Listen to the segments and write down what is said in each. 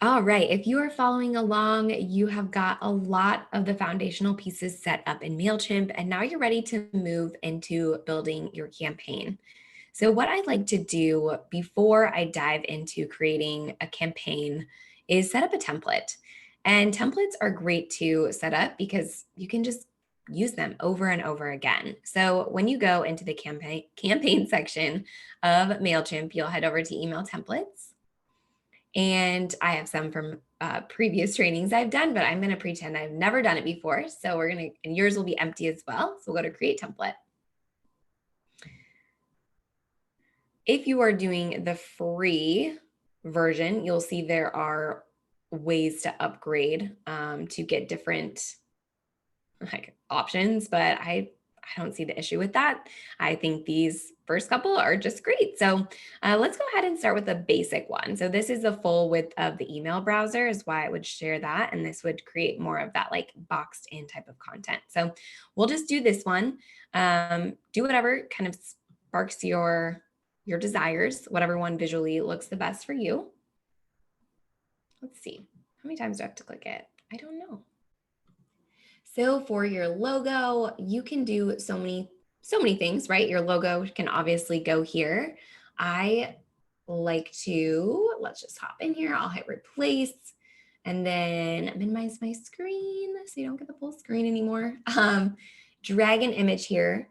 All right, if you are following along, you have got a lot of the foundational pieces set up in Mailchimp, and now you're ready to move into building your campaign. So, what I'd like to do before I dive into creating a campaign is set up a template. And templates are great to set up because you can just use them over and over again. So, when you go into the campaign section of Mailchimp, you'll head over to email templates. And I have some from previous trainings I've done, but I'm going to pretend I've never done it before. So we're going to, and yours will be empty as well. So we'll go to create template. If you are doing the free version, you'll see there are ways to upgrade to get different options, but I don't see the issue with that. I think these first couple are just great. So let's go ahead and start with the basic one. So this is the full width of the email browser is why I would share that. And this would create more of that like boxed in type of content. So we'll just do this one. Do whatever kind of sparks your desires, whatever one visually looks the best for you. Let's see. How many times do I have to click it? I don't know. So for your logo, you can do so many things, right? Your logo can obviously go here. I like to, let's just hop in here. I'll hit replace and then minimize my screen so you don't get the full screen anymore. Drag an image here.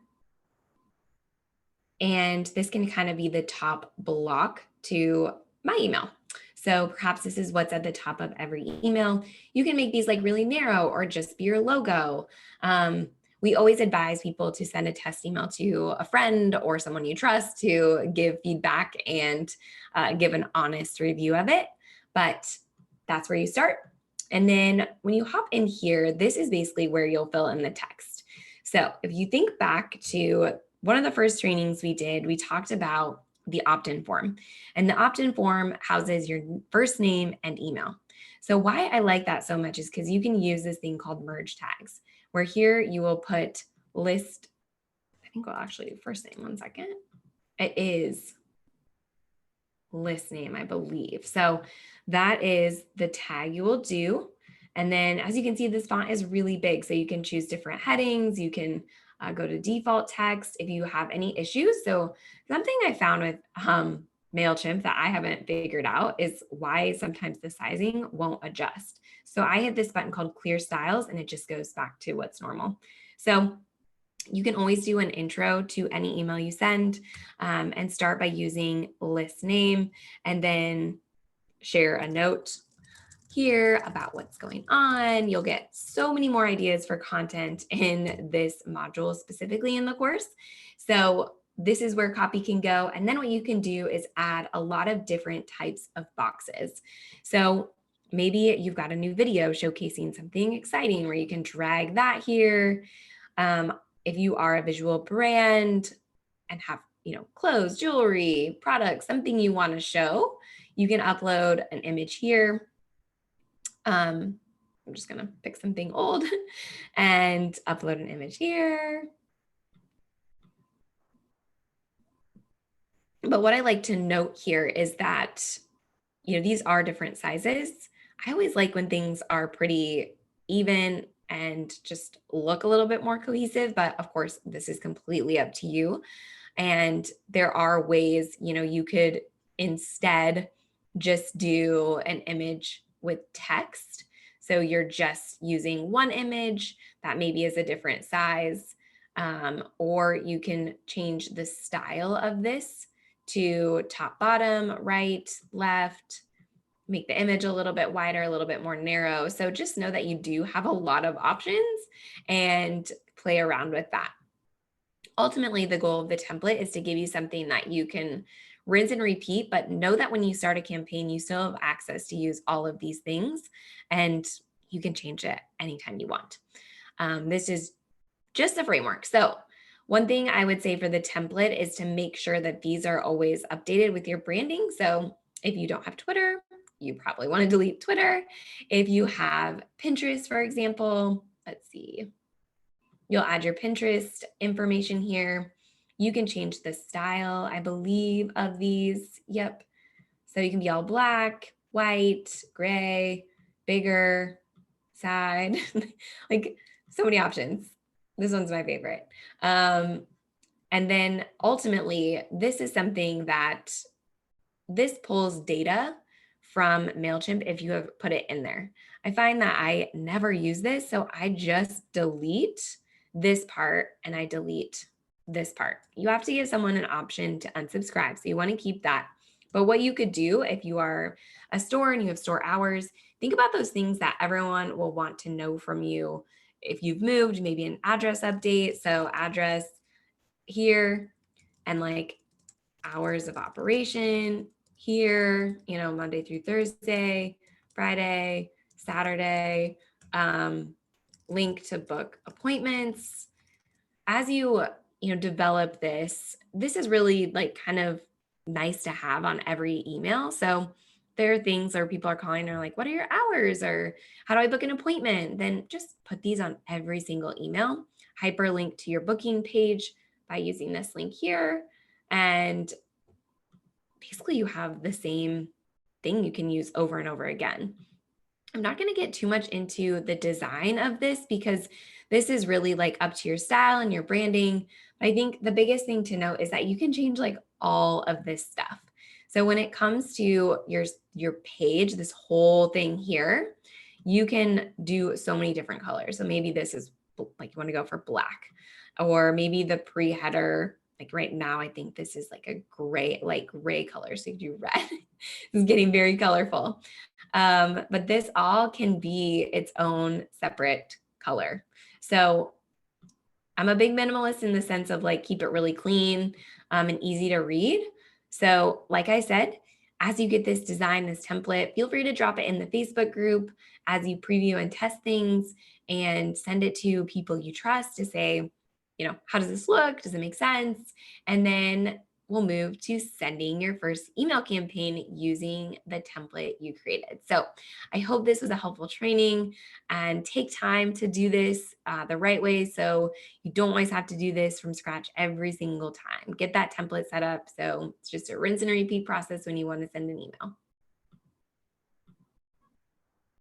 And this can kind of be the top block to my email. So perhaps this is what's at the top of every email. You can make these like really narrow or just be your logo. We always advise people to send a test email to a friend or someone you trust to give feedback and give an honest review of it. But that's where you start. And then when you hop in here, this is basically where you'll fill in the text. So if you think back to one of the first trainings we did, we talked about the opt-in form. And the opt-in form houses your first name and email. So why I like that so much is because you can use this thing called merge tags, where here you will put list, I think we'll actually do first name, 1 second. It is list name, I believe. So that is the tag you will do. And then as you can see, this font is really big. So you can choose different headings. You can go to default text if you have any issues. So something I found with Mailchimp that I haven't figured out is why sometimes the sizing won't adjust. So I hit this button called clear styles and it just goes back to what's normal. So you can always do an intro to any email you send and start by using list name and then share a note here about what's going on. You'll get so many more ideas for content in this module, specifically in the course. So this is where copy can go. And then what you can do is add a lot of different types of boxes. So maybe you've got a new video showcasing something exciting where you can drag that here. If you are a visual brand and have, clothes, jewelry, products, something you want to show, you can upload an image here. I'm just going to pick something old and upload an image here. But what I like to note here is that, these are different sizes. I always like when things are pretty even and just look a little bit more cohesive, but of course, this is completely up to you. And there are ways, you could instead just do an image with text. So you're just using one image that maybe is a different size, or you can change the style of this to top, bottom, right, left, make the image a little bit wider, a little bit more narrow. So just know that you do have a lot of options and play around with that. Ultimately, the goal of the template is to give you something that you can rinse and repeat, but know that when you start a campaign, you still have access to use all of these things and you can change it anytime you want. This is just a framework. So one thing I would say for the template is to make sure that these are always updated with your branding. So if you don't have Twitter, you probably want to delete Twitter. If you have Pinterest, for example, let's see, you'll add your Pinterest information here. You can change the style, I believe, of these. Yep. So you can be all black. white, gray, bigger, side, like so many options. This one's my favorite. And then ultimately, this is something that this pulls data from Mailchimp if you have put it in there. I find that I never use this, so I just delete this part and I delete this part. You have to give someone an option to unsubscribe, so you want to keep that. But what you could do if you are a store and you have store hours, think about those things that everyone will want to know from you. If you've moved, maybe an address update. So address here and like hours of operation here, Monday through Thursday, Friday, Saturday, link to book appointments. As you develop this is really like kind of nice to have on every email. So there are things where people are calling or like, what are your hours? Or how do I book an appointment? Then just put these on every single email, hyperlink to your booking page by using this link here. And basically you have the same thing you can use over and over again. I'm not going to get too much into the design of this because this is really like up to your style and your branding. But I think the biggest thing to note is that you can change like all of this stuff. So when it comes to your page, this whole thing here, you can do so many different colors. So maybe this is like you want to go for black, or maybe the pre-header, like right now, I think this is like a gray, like gray color. So you do red. It's getting very colorful. But this all can be its own separate color. So I'm a big minimalist in the sense of like keep it really clean and easy to read. So like I said, as you get this design, this template, feel free to drop it in the Facebook group as you preview and test things and send it to people you trust to say, how does this look? Does it make sense? And then we'll move to sending your first email campaign using the template you created. So I hope this was a helpful training, and take time to do this the right way so you don't always have to do this from scratch every single time. Get that template set up so it's just a rinse and repeat process when you want to send an email.